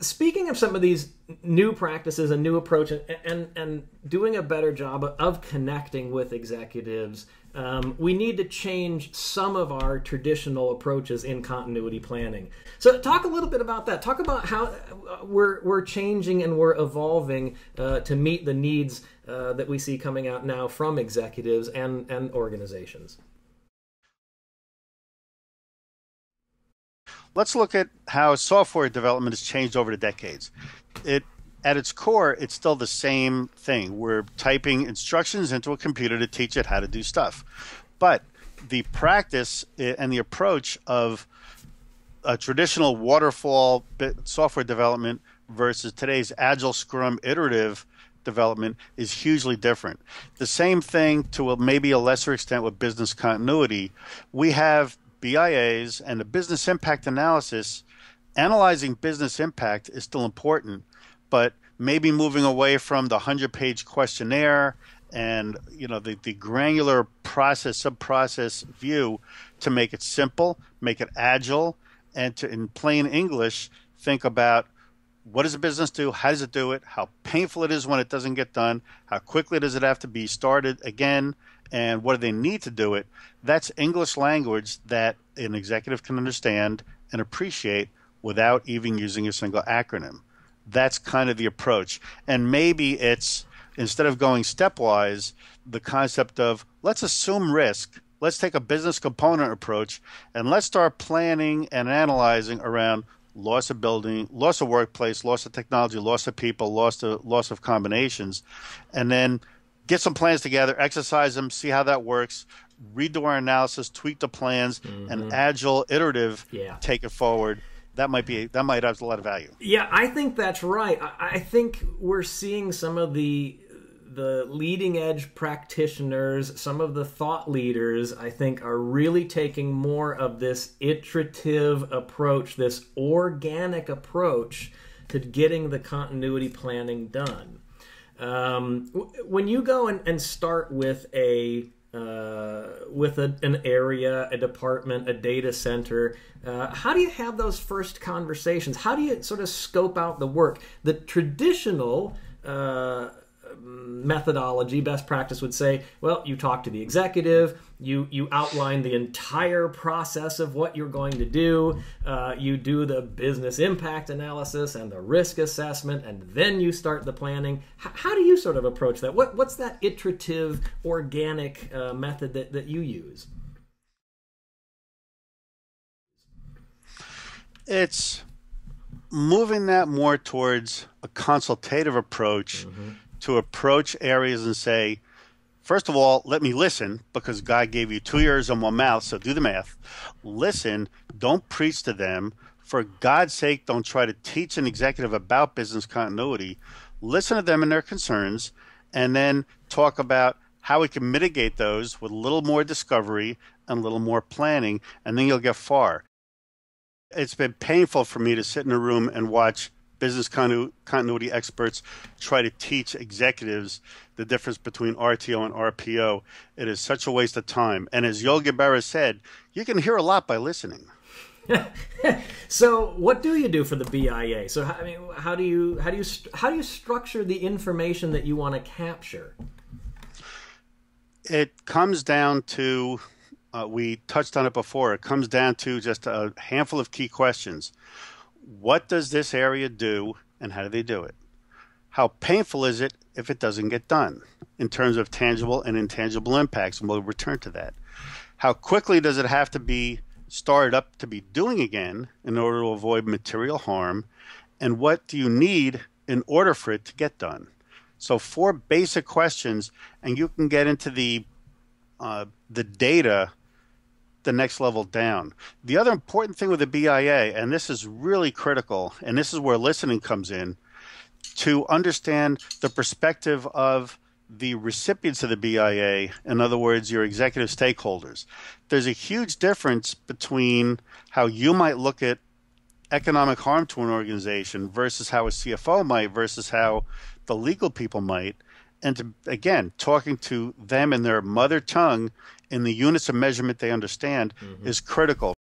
speaking of some of these new practices and new approach and doing a better job of connecting with executives, we need to change some of our traditional approaches in continuity planning. So talk a little bit about that. Talk about how we're changing and we're evolving to meet the needs that we see coming out now from executives and organizations. Let's look at how software development has changed over the decades. At its core, it's still the same thing. We're typing instructions into a computer to teach it how to do stuff. But the practice and the approach of a traditional waterfall software development versus today's agile, scrum, iterative development is hugely different. The same thing to maybe a lesser extent with business continuity. We have BIAs and the business impact analysis. Analyzing business impact is still important, but maybe moving away from the 100-page questionnaire and the granular process, sub-process view to make it simple, make it agile, and to, in plain English, think about what does a business do, how does it do it, how painful it is when it doesn't get done, how quickly does it have to be started again, and what do they need to do it. That's English language that an executive can understand and appreciate without even using a single acronym. That's kind of the approach. And maybe it's, instead of going stepwise, the concept of let's assume risk, let's take a business component approach, and let's start planning and analyzing around loss of building, loss of workplace, loss of technology, loss of people, loss of combinations, and then get some plans together, exercise them, see how that works, redo our analysis, tweak the plans, and agile, iterative, take it forward. That might have a lot of value. Yeah, I think that's right. I think we're seeing some of the leading edge practitioners, some of the thought leaders, I think, are really taking more of this iterative approach, this organic approach to getting the continuity planning done. When you go and start with an area, a department, a data center, how do you have those first conversations? How do you sort of scope out the work? The traditional methodology, best practice would say, well, you talk to the executive, you outline the entire process of what you're going to do, you do the business impact analysis and the risk assessment, and then you start the planning. How do you sort of approach that? What's that iterative, organic method that you use? It's moving that more towards a consultative approach to approach areas and say, first of all, let me listen, because God gave you 2 ears and 1 mouth, so do the math. Listen, don't preach to them. For God's sake, don't try to teach an executive about business continuity. Listen to them and their concerns, and then talk about how we can mitigate those with a little more discovery and a little more planning, and then you'll get far. It's been painful for me to sit in a room and watch business continuity experts try to teach executives the difference between RTO and RPO. It is such a waste of time. And as Yogi Berra said, you can hear a lot by listening. So what do you do for the BIA? So how do you structure the information that you want to capture? It comes down to we touched on it before. It comes down to just a handful of key questions. What does this area do, and how do they do it? How painful is it if it doesn't get done in terms of tangible and intangible impacts? And we'll return to that. How quickly does it have to be started up to be doing again in order to avoid material harm? And what do you need in order for it to get done? So 4 basic questions, and you can get into the data the next level down. The other important thing with the BIA, and this is really critical, and this is where listening comes in, to understand the perspective of the recipients of the BIA, in other words, your executive stakeholders. There's a huge difference between how you might look at economic harm to an organization versus how a CFO might versus how the legal people might. And to, again, talking to them in their mother tongue in the units of measurement they understand is critical.